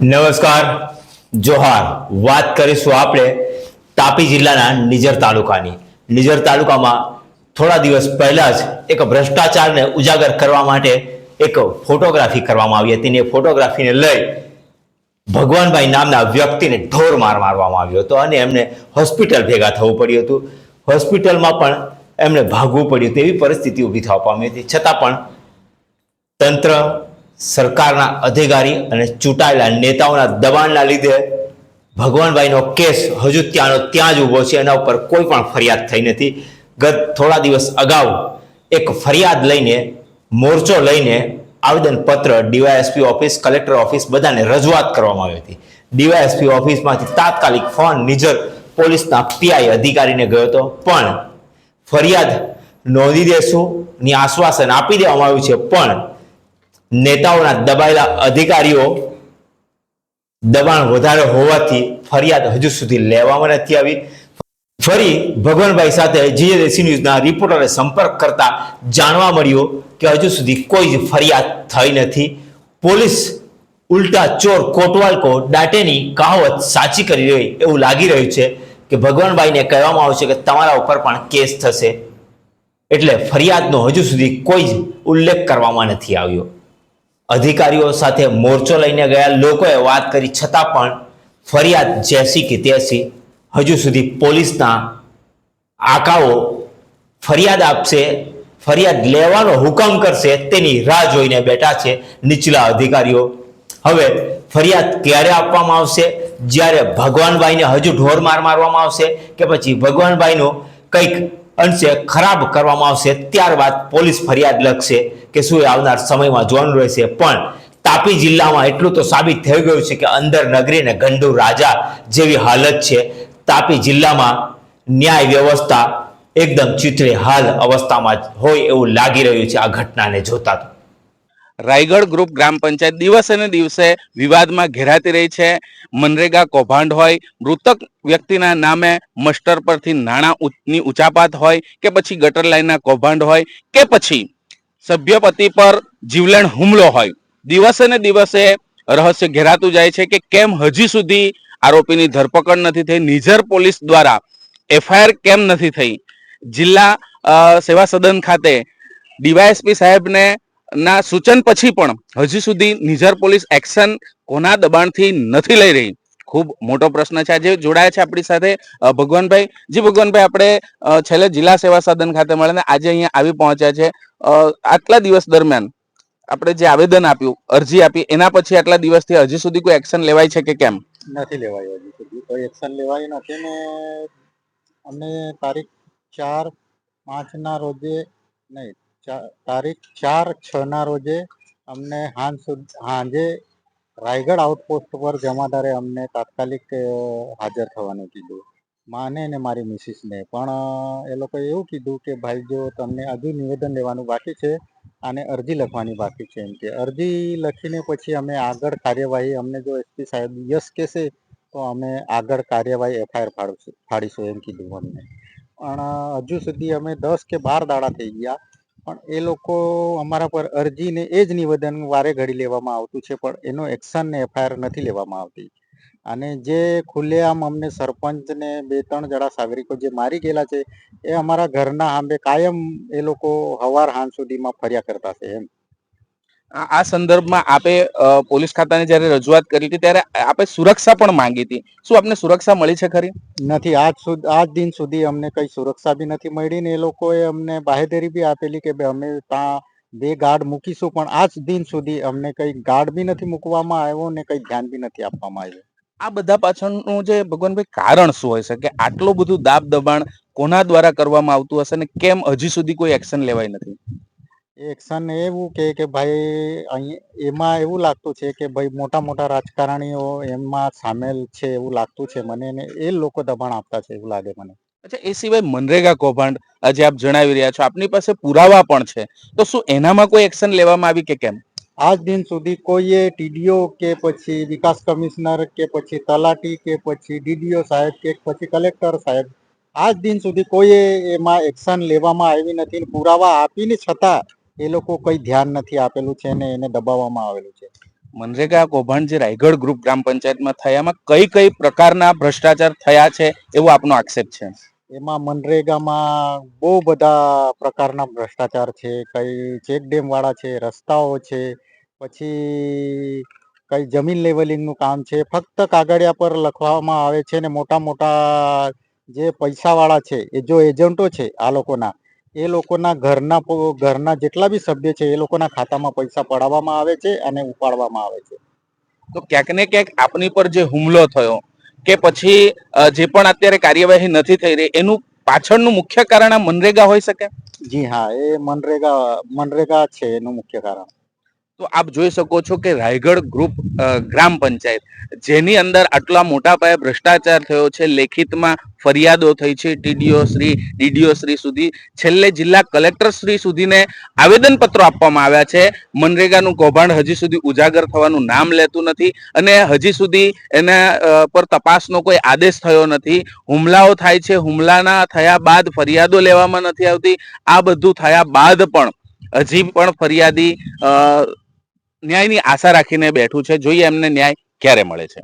નમસ્કાર, જોહાર. વાત કરીશું આપણે તાપી જિલ્લાના નિઝર તાલુકાની. નિઝર તાલુકામાં થોડા દિવસ પહેલા જ એક ભ્રષ્ટાચારને ઉજાગર કરવા માટે એક ફોટોગ્રાફી કરવામાં આવી હતી. એ ફોટોગ્રાફીને લઈ ભગવાનભાઈ નામના વ્યક્તિને ઢોર મારવામાં આવ્યો હતો અને એમને હોસ્પિટલ ભેગા થવું પડ્યું હતું. હોસ્પિટલમાં પણ એમને ભાગવું પડ્યું હતું. એવી પરિસ્થિતિ ઊભી થવા પામી હતી. છતાં પણ તંત્ર, સરકારના અધિકારી અને ચૂંટાયેલા નેતાઓના દબાણના લીધે ભગવાનભાઈનો કેસ હજુ ત્યાંનો ત્યાં જ ઊભો છે. એના ઉપર કોઈ પણ ફરિયાદ થઈ નથી. ગત થોડા દિવસ અગાઉ એક ફરિયાદ લઈને, મોરચો લઈને આવેદનપત્ર ડીવાયએસપી ઓફિસ, કલેક્ટર ઓફિસ બધાને રજૂઆત કરવામાં આવી હતી. ડીવાયએસપી ઓફિસમાંથી તાત્કાલિક ફોન નિઝર પોલીસના પીઆઈ અધિકારીને ગયો હતો, પણ ફરિયાદ નોંધી દેશું ની આશ્વાસન આપી દેવામાં આવ્યું છે, પણ નેતાઓના દબાયેલા અધિકારીઓ દબાણ વધારે હોવાથી ફરિયાદ હજુ સુધી લેવામાં નથી આવી. ફરી ભગવાનભાઈ સાથે જીએસી ન્યૂઝના રિપોર્ટરે સંપર્ક કરતા જાણવા મળ્યું કે હજુ સુધી કોઈ જ ફરિયાદ થઈ નથી. પોલીસ ઉલટા ચોર કોટવાલ કો દાટેની કહાવત સાચી કરી રહી એવું લાગી રહ્યું છે કે ભગવાનભાઈને કહેવામાં આવશે કે તમારા ઉપર પણ કેસ થશે. એટલે ફરિયાદનો હજુ સુધી કોઈ જ ઉલ્લેખ કરવામાં નથી આવ્યો. અધિકારીઓ સાથે મોરચો લઈને ગયા લોકોએ વાત કરી, છતાં પણ ફરિયાદ જેસી કે તેસી. હજુ સુધી પોલીસના આકાઓ ફરિયાદ આપશે, ફરિયાદ લેવાનો હુકમ કરશે તેની રાહ જોઈને બેઠા છે નીચલા અધિકારીઓ. હવે ફરિયાદ ક્યારે આપવામાં આવશે? જ્યારે ભગવાનભાઈને હજુ ઢોર મારવામાં આવશે કે પછી ભગવાનભાઈનું કંઈક અંશે ખરાબ કરવામાં આવશે, ત્યારબાદ પોલીસ ફરિયાદ લખશે કે શું? એ આવનાર સમયમાં જોવાનું રહેશે. પણ તાપી જિલ્લામાં એટલું તો સાબિત થઈ ગયું છે કે અંદર નગરી ને ગંડુ રાજા જેવી હાલત છે. તાપી જિલ્લામાં ન્યાય વ્યવસ્થા એકદમ ચીતરે હાલ અવસ્થામાં હોય એવું લાગી રહ્યું છે આ ઘટનાને જોતા. તો રાયગઢ ગ્રુપ ગ્રામ પંચાયત દિવસે ને દિવસે વિવાદમાં ઘેરાતી રહી છે. મનરેગા કૌભાંડ હોય, મૃતક વ્યક્તિના નામે મસ્ટર પરથી નાણાંની ઉચાપાત હોય, કે પછી ગટર લાઈનના કૌભાંડ હોય, કે પછી સભ્યપતિ પર જીવલેણ હુમલો હોય, દિવસે ને દિવસે રહસ્ય ઘેરાતું જાય છે કે કેમ હજી સુધી આરોપીની ધરપકડ નથી થઈ, નિઝર પોલીસ દ્વારા એફઆઈઆર કેમ નથી થઈ. જિલ્લા સેવા સદન ખાતે ડીવાયએસપી સાહેબને ના સૂચન પછી પણ હજી સુધી નિઝર પોલીસ એક્શન કોના દબાણથી નથી લઈ રહી? ખૂબ મોટો પ્રશ્ન છે. આજે જોડાયા છે આપણી સાથે ભગવાનભાઈ. જી ભગવાનભાઈ, આપણે છેલ્લે જિલ્લા સેવા સદન ખાતે મળીને આજે અહીંયા આવી પહોંચ્યા છે. આટલા દિવસ દરમિયાન આપણે જે આવેદન આપ્યું, અરજી આપી, એના પછી આટલા દિવસથી હજી સુધી કોઈ એક્શન લેવાય છે કે કેમ? નથી લેવાયું, હજી સુધી કોઈ એક્શન લેવાયું નથી. ને અમને તારીખ 4/5 રોજે નહીં, તારીખ 4/6 રોજે અમને સાંજે રાયગઢ આઉટપોસ્ટ પર જમાદારે અમને તાત્કાલિક હાજર થવાનું કીધું, માને ને મારી મિસિસને. પણ એ લોકોએ એવું કીધું કે ભાઈ, જો તમને હજુ નિવેદન લેવાનું બાકી છે અને અરજી લખવાની બાકી છે એમ કે. અરજી લખીને પછી અમે આગળ કાર્યવાહી, અમને જો એસપી સાહેબ યસ કહેશે તો અમે આગળ કાર્યવાહી એફઆઈઆર ફાડીશું એમ કીધું અમને. પણ હજુ સુધી અમે 10 કે 12 દાડા થઈ ગયા, પણ એ લોકો અમારા પર અરજીને એ જ નિવેદન વારે ઘડી લેવામાં આવતું છે, પણ એનો એક્શન ને એફઆઈઆર નથી લેવામાં આવતી. અને જે ખુલ્લેઆમ અમને સરપંચ ને 2-3 જણા સાગરિકો જે મારી ગયેલા છે, એ અમારા ઘરના સામે કાયમ એ લોકો સવાર સાંજ સુધીમાં ફર્યા કરતા છે એમ. આ સંદર્ભમાં આપે પોલીસ ખાતાને જ્યારે રજૂઆત કરી હતી ત્યારે આપે સુરક્ષા પણ માંગી હતી. શું આપને સુરક્ષા મળી છે ખરી? નથી, આજ દિન સુધી અમને કઈ સુરક્ષા બી નથી મળી ને એ લોકોએ અમને બાહેધરી બી આપેલી કે અમે ત્યાં 2 ગાર્ડ મૂકીશું, પણ આજ દિન સુધી અમને કઈ ગાર્ડ બી નથી મૂકવામાં આવ્યો ને કઈ ધ્યાન બી નથી આપવામાં આવ્યું. આ બધા પાછળનું જે ભગવાનભાઈ કારણ શું હોય છે કે આટલું બધું દાબ દબાણ કોના દ્વારા કરવામાં આવતું હશે ને કેમ હજી સુધી કોઈ એક્શન લેવાય નથી? એક્શન એવું કે ભાઈ અહીં એમાં એવું લાગતું છે કે ભાઈ મોટા મોટા રાજકારણીઓ એમાં સામેલ છે એવું લાગતું છે મને, ને એ લોકો દબાણ આપતા છે એવું લાગે મને. અચ્છા, એ સિવાય મનરેગા કૌભાંડ આજે આપ જણાવી રહ્યા છો, આપની પાસે પુરાવા પણ છે, તો શું એનામાં કોઈ એક્શન લેવામાં આવી કે કેમ? આજ દિન સુધી કોઈએ ટીડીઓ કે પછી વિકાસ કમિશનર કે પછી તલાટી કે પછી ડીડીઓ સાહેબ કે પછી કલેક્ટર સાહેબ, આજ દિન સુધી કોઈએ એમાં એક્શન લેવામાં આવી નથી. પુરાવા આપીને છતાં એ લોકો કઈ ધ્યાન નથી આપેલું છે ને એને દબાવવામાં આવેલું છે. મનરેગા કૌભાંડ જે રાયગઢ ગ્રુપ ગ્રામ પંચાયતમાં થયા એમાં કઈ કઈ પ્રકારના ભ્રષ્ટાચાર થયા છે એવો આપનો આક્ષેપ છે? એમાં મનરેગામાં બહુ બધા પ્રકારના ભ્રષ્ટાચાર છે. કઈ ચેક ડેમ વાળા છે, રસ્તાઓ છે, પછી કઈ જમીન લેવલિંગનું કામ છે. ફક્ત કાગળિયા પર લખવામાં આવે છે ને મોટા મોટા જે પૈસાવાળા છે એ જો એજન્ટો છે આ લોકોના, એ લોકોના ઘરના જેટલા બી સભ્ય છે એ લોકોના ખાતામાં પૈસા પડાવવામાં આવે છે અને ઉપાડવામાં આવે છે. તો ક્યાંક ને ક્યાંક આપની પર જે હુમલો થયો કે પછી જે પણ અત્યારે કાર્યવાહી નથી થઈ રહી એનું પાછળનું મુખ્ય કારણ આ મનરેગા હોઈ શકે? જી હા, એ મનરેગા છે એનું મુખ્ય કારણ. તો આપ જોઈ શકો છો કે રાયગઢ ગ્રુપ ગ્રામ પંચાયત જેની અંદર આટલા મોટા પાયે ભ્રષ્ટાચાર થયો છે, લેખિતમાં ફરિયાદો થઈ છે ડીડીઓ શ્રી સુધી, છેલ્લે જિલ્લા કલેક્ટર શ્રી સુધીને આવેદન પત્રો આપવામાં આવ્યા છે. મનરેગાનું કૌભાંડ હજી સુધી ઉજાગર થવાનું નામ લેતું નથી અને હજી સુધી એના પર તપાસનો કોઈ આદેશ થયો નથી. હુમલાઓ થાય છે, હુમલાના થયા બાદ ફરિયાદો લેવામાં નથી આવતી. આ બધું થયા બાદ પણ હજી પણ ફરિયાદી ન્યાયની આશા રાખીને બેઠું છે. જોઈએ એમને ન્યાય ક્યારે મળે છે.